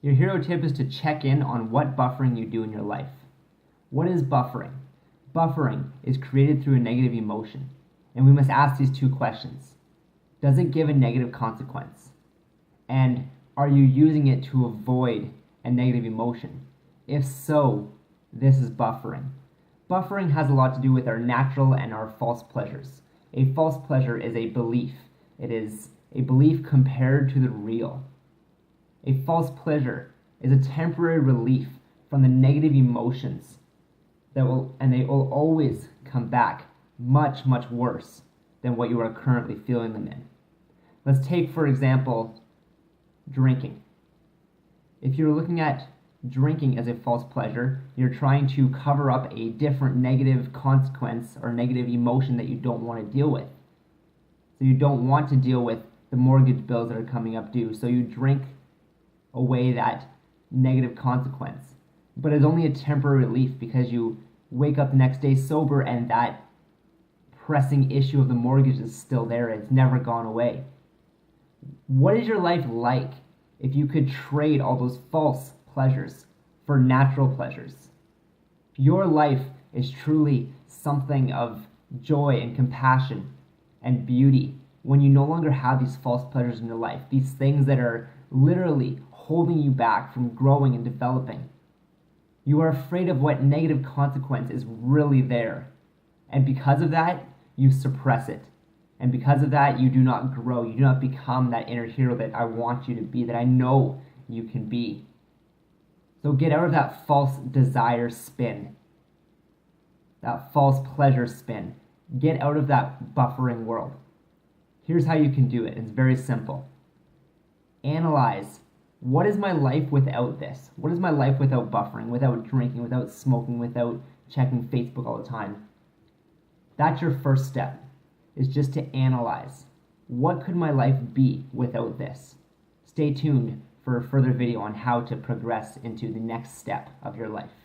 Your hero tip is to check in on what buffering you do in your life. What is buffering? Buffering is created through a negative emotion, and we must ask these two questions. Does it give a negative consequence? And are you using it to avoid a negative emotion? If so, this is buffering. Buffering has a lot to do with our natural and our false pleasures. A false pleasure is a belief. It is a belief compared to the real. A false pleasure is a temporary relief from the negative emotions they will always come back much, much worse than what you are currently feeling them in. Let's take, for example, drinking. If you're looking at drinking as a false pleasure, you're trying to cover up a different negative consequence or negative emotion that you don't want to deal with. So you don't want to deal with the mortgage bills that are coming up due, so you drink away that negative consequence. But it's only a temporary relief because you wake up the next day sober and that pressing issue of the mortgage is still there. It's never gone away. What is your life like if you could trade all those false pleasures for natural pleasures? Your life is truly something of joy and compassion and beauty when you no longer have these false pleasures in your life, these things that are literally holding you back from growing and developing. You are afraid of what negative consequence is really there. And because of that, you suppress it. And because of that, you do not grow. You do not become that inner hero that I want you to be, that I know you can be. So get out of that false desire spin, that false pleasure spin. Get out of that buffering world. Here's how you can do it. It's very simple. Analyze. What is my life without this? What is my life without buffering, without drinking, without smoking, without checking Facebook all the time? That's your first step, is just to analyze. What could my life be without this? Stay tuned for a further video on how to progress into the next step of your life.